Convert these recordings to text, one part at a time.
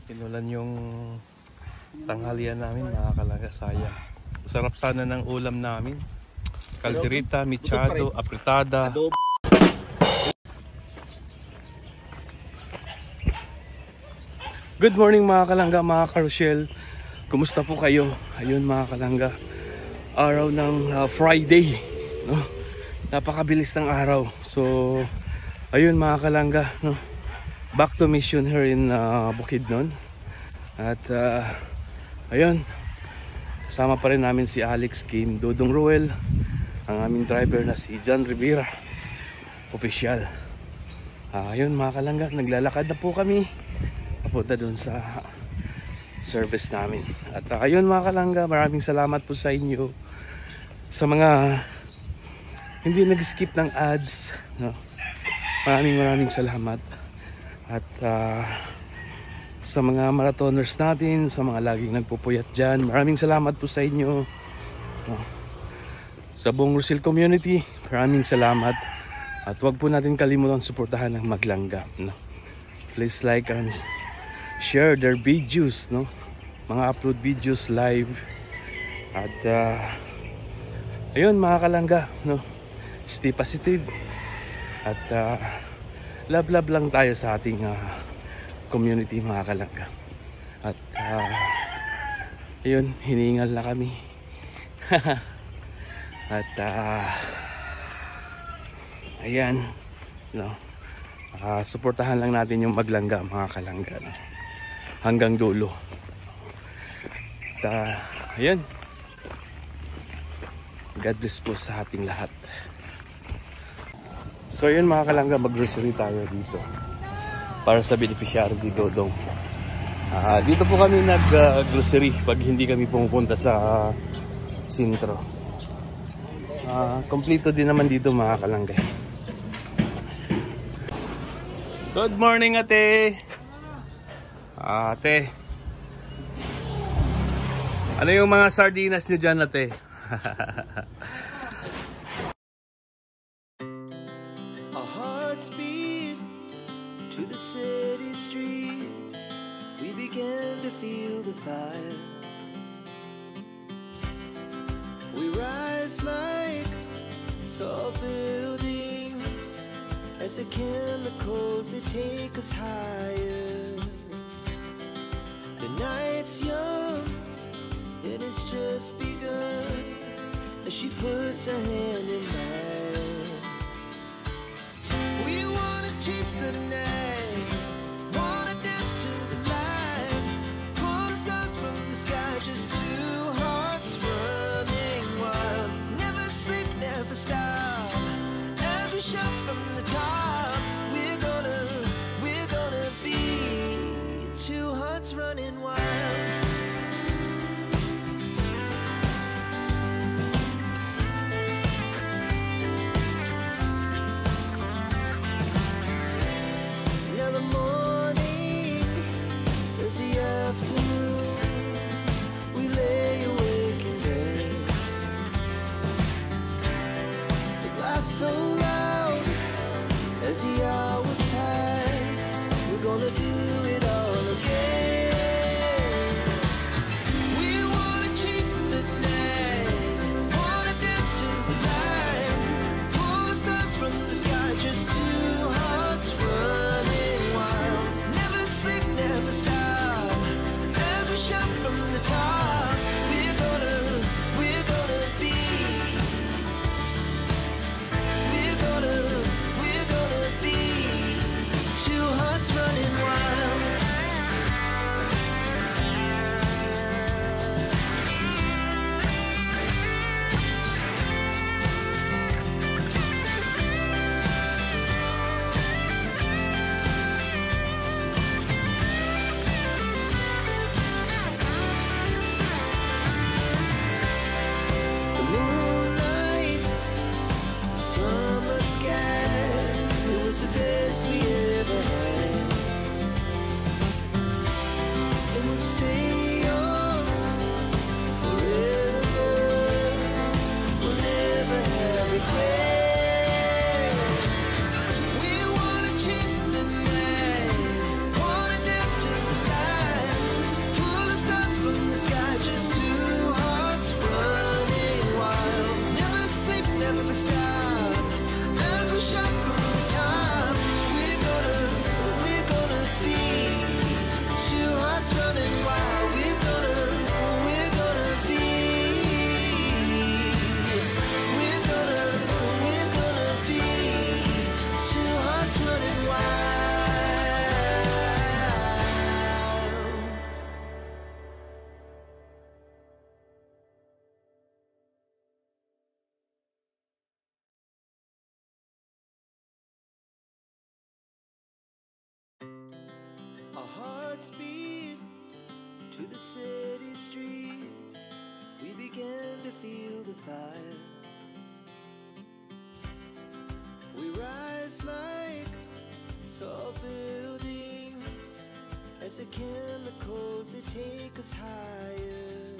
Pinulan yung tanghalian namin, mga Kalangga, sayang. Sarap sana ng ulam namin. Calderita, michado, apritada. Good morning mga Kalangga, mga Karoshel. Kumusta po kayo? Ayun mga Kalangga, araw ng Friday, no? Napakabilis ng araw. So ayun mga Kalangga, no? Back to mission here in Bukidnon. At ayun, kasama pa rin namin si Alex Kim, Dodong Ruel, ang aming driver na si John Rivera, official. Ayun mga Kalangga, naglalakad na po kami papunta dun sa service namin. At ayun mga Kalangga, maraming salamat po sa inyo, sa mga hindi nag-skip ng ads, no? Maraming salamat. At sa mga marathoners natin, sa mga laging nagpupuyat dyan, maraming salamat po sa inyo, no? Sa buong Rosil community, maraming salamat. At huwag po natin kalimutan suportahan ng Maglangga, no? Please like and share their videos, no? Mga upload videos live. At ayun mga Kalangga, no? Stay positive. At love lang tayo sa ating community mga Kalangga. At ayun, hiningal na kami. At ayan, no? Suportahan lang natin yung Maglangga mga Kalangga, no? Hanggang dulo. At ayan, God bless po sa ating lahat. So yun mga Kalangga, mag-grocery tayo dito para sa beneficiary ni Dodong. Dito po kami nag-grocery pag hindi kami pumupunta sa sentro. Kompleto din naman dito mga Kalangga. Good morning ate. Ate, ano yung mga sardinas nyo dyan ate? To the city streets, we began to feel the fire. We rise like tall buildings as the chemicals they take us higher. The night's young, it has just begun as she puts her hand in mine. We wanna chase the night. Running wild. Now the morning is the afternoon. We lay awake in bed. The laughs so loud as the hours pass. We're gonna do it all again. Our hearts beat to the city streets. We began to feel the fire. We rise like tall buildings as the chemicals they take us higher.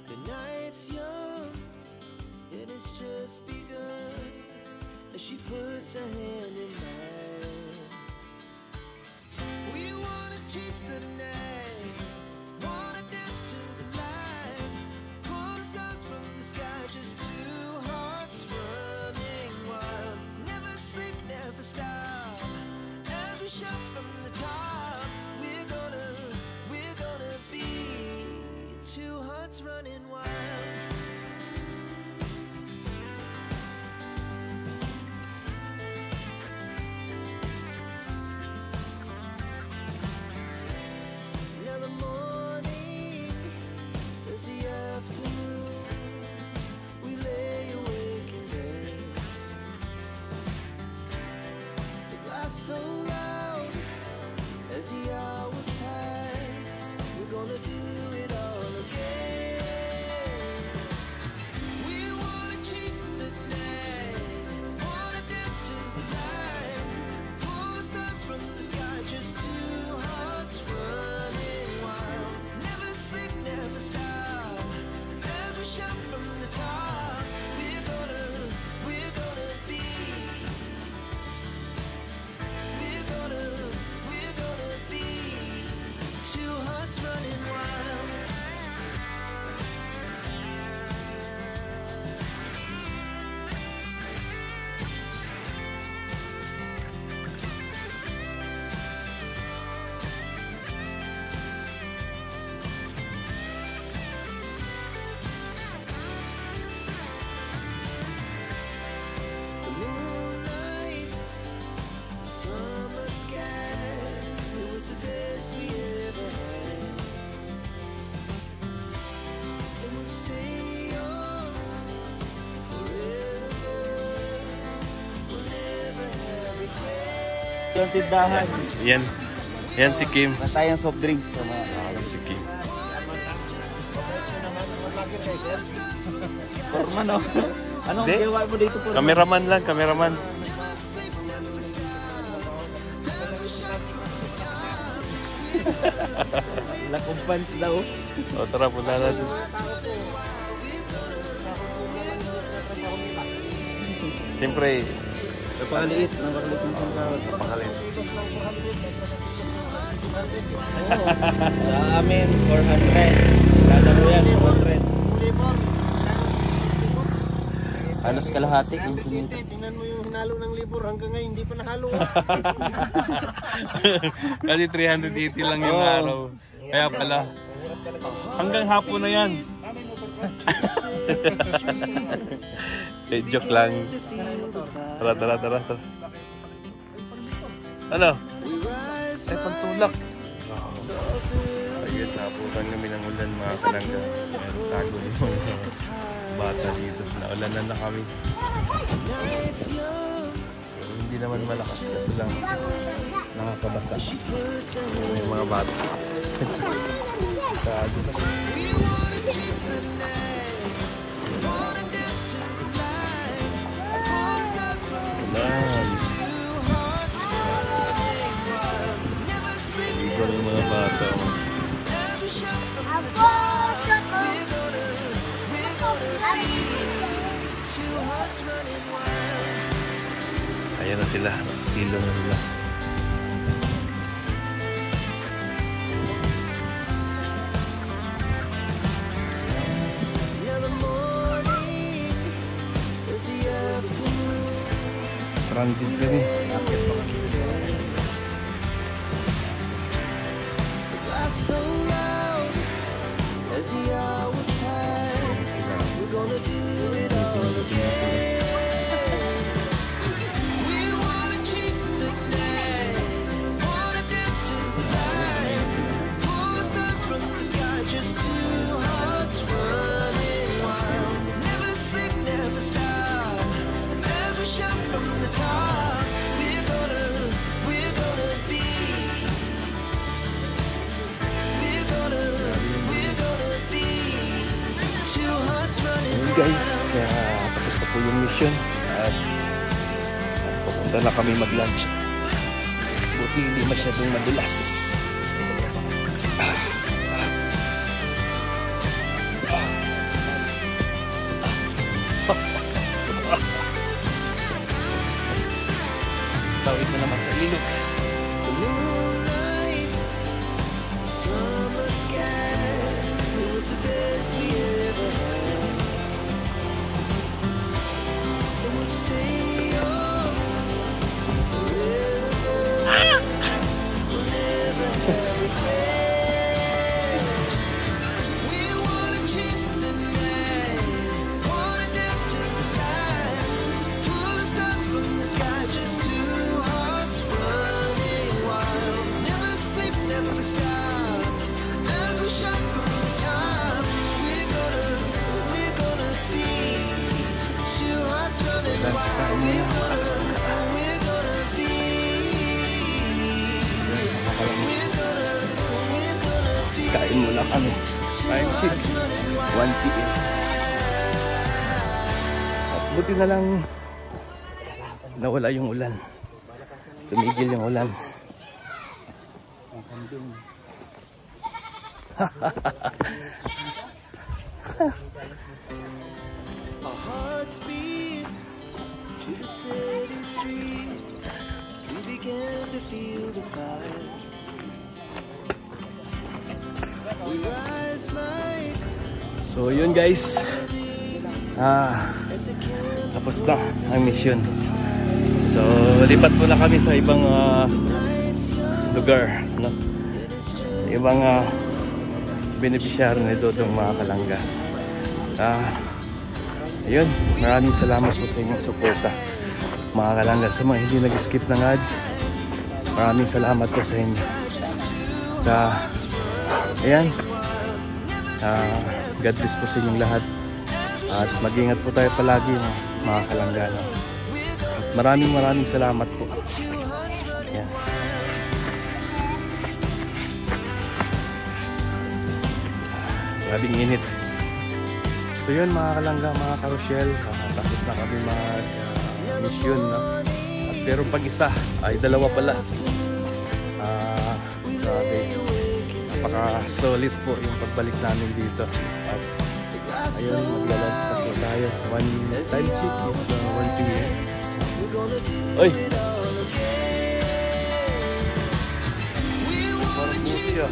The night's young and it's just begun as she puts her hand in mine. We wanna chase the night, wanna dance to the light, pull stars from the sky, just two hearts running wild. Never sleep, never stop, as we shout from the top. We're gonna be two hearts running wild. Now the morning is the afternoon. We lay awake in bed. It laughs so loud as the hours pass. We're gonna do it all again. We wanna chase the night, wanna dance to the light, pull stars from the sky, just two hearts running wild. Never sleep, never stop, as we shout from the top. We're gonna be, we're gonna be two hearts running wild. The moonlights, summer sky, it was the best we ever had. And we'll stay on forever. We'll never have regret. Yung tindahan. Yan si Kim. Matayang soft drinks. Si Kim. Forman, no? Anong Hindi. gawa mo dito, Forman? Cameraman lang, cameraman. Lack of fans daw. O tara, punta natin. Siyempre, Napakaliit. Napakaliit ng sangkawat. pakalit. Sa amin, 400. Kada mo yan, 400. Halos kalahati. Tingnan mo yung hinalo ng libur hanggang ngayon hindi pa nahalo. Kasi 380 lang yung araw. Kaya pala, hanggang hapon na yan. Joke lang. Tara. Ano? Ay, pantulak. Ayun, naputan kami ng ulan mga kalangga. Tago yung bata dito. Naulanan na kami. Pero hindi naman malakas kasi lang nakakabasa. Yung mga bata. Tago na. Ligo ng mga bata. Ayan na sila. Silo na nila. Stranded kami. So loud as the hours pass, we're gonna do it all again. We wanna chase the night, wanna dance to the light, pull stars from the sky, just two hearts running wild. Never sleep, never stop, as we shout from the top. We're gonna be guys, tapos na po yung mission at pupunta na kami mag-lunch. Buti hindi masyadong madulas. Tawid na naman sa ilog. The moonlight, summer sky, it was the best we ever had. And we'll stay on forever. We'll never have regrets. We wanna chase the night, wanna dance to the light, pull the stars from the sky, just two hearts running wild. Never sleep, never stop. As we shot from the top, we're gonna be two hearts running Dance wild. time na. We're gonna be. We're gonna be. Kain muna kami. Time check. 1 p.m. At buti na lang nawala yung ulan. Tumigil yung ulan. Our hearts beat to the city streets. We began to feel the fire. We rise like So yun guys. as a candle Tapos na ang mission. So lipat muna kami sa ibang lights young lugar, no? and it's just Ibang beneficiary nito itong mga kalangga. Ayun, maraming salamat po sa inyong suporta mga kalangga. Sa mga hindi nag-skip ng ads, maraming salamat po sa inyo. Ayan, God bless po sa inyong lahat at mag-ingat po tayo palagi mga kalangga, no? Maraming salamat po. Ayan. Grabing init. So yun mga kalangga, mga karosyel, tapos na kami mag-mission, no? At pero pag isa ay dalawa pala. Grabe, napaka-solid po yung pagbalik namin dito. At ayun, maglalabas na po tayo. One time check is 1 p.m. Oy! Parang busi ah.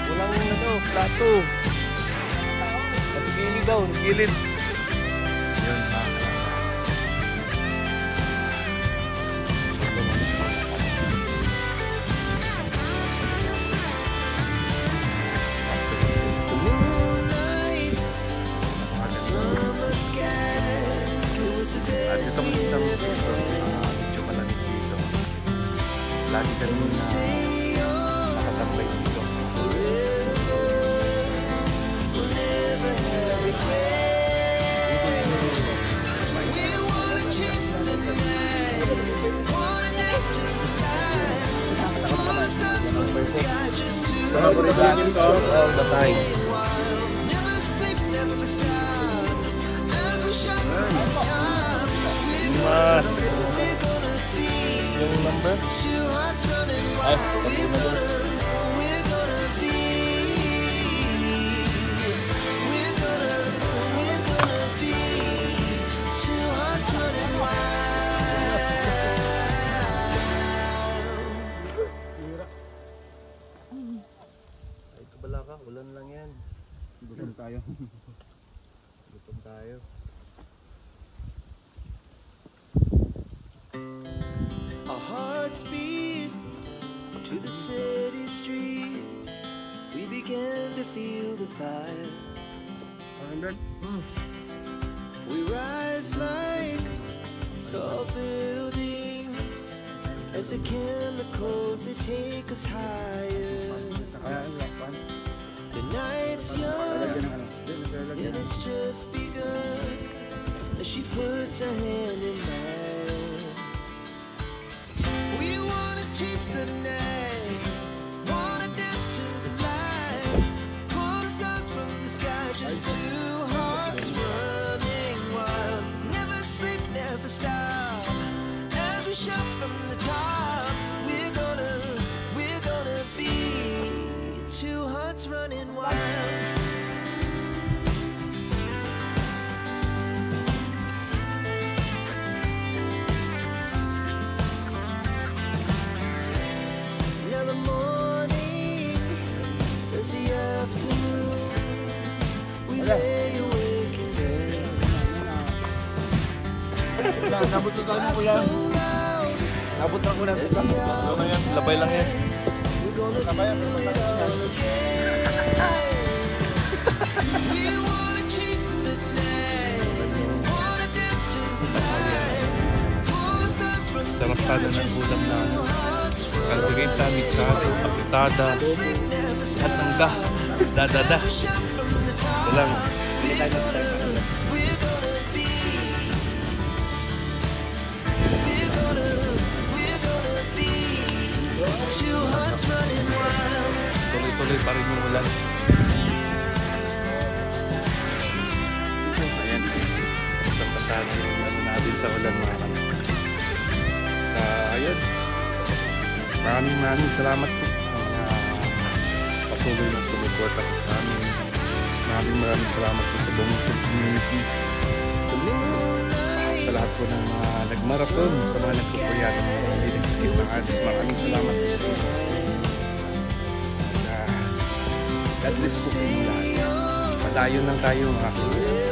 Walang plato. Nasa gilid daw, nasa gilid. Yun, The moonlight, summer sky, it was the at best ito kami we sa ever gusto. Medyo malamig dito. Lagi kami na stay on nakatambay dito. We'll never have regrets. We wanna chase the night, wanna dance to the light, pull the stars from the sky, just two all the time. never sleep, never stop. As we shot from the top, Mas, we're gonna be yung number? two hearts running Ay, wild. We're gonna be. We're gonna be two hearts running wild. Ay, kabala ka, ulan lang yan. Gutom tayo. Gutom tayo. Our hearts beat to the city streets. We began to feel the fire. We rise like tall buildings as the chemicals they take us higher. The night's young and it's just begun as she puts her hand in mine. We wanna chase the night, wanna dance to the light, pull stars from the sky, just two hearts running wild. Never sleep, never stop, every shot from the top. We're gonna be two hearts running wild. Now the morning is the afternoon. We lay awake in bed. Nabot ko tayo ng ulan. So loud Nabot ng ulan. as the Ano yan? Labay lang yan. we're gonna do it all again. We wanna chase the night, wanna dance to the light, pull the stars from the Sarap sky, sana ng just ulam na two hearts kaldereta, mixado, apitada, sleep, never at nangga, dadada. shot from the top. Ito lang. We're gonna be. We're gonna be two hearts running wild. Tuloy-tuloy pa rin yung ulan. Ayan. Isang pasado yung ano natin sa ulan mga kapatid. Ayun. Maraming salamat po sa mga patuloy na sumuporta po sa amin. Maraming salamat po sa buong Muslim community. Sa lahat po ng mga nagmarathon, sa mga nagsuporta ng mga nag-skip ng ads. Maraming salamat po sa inyo. God bless po sa inyo lahat. Padayon lang tayo mga kapatid.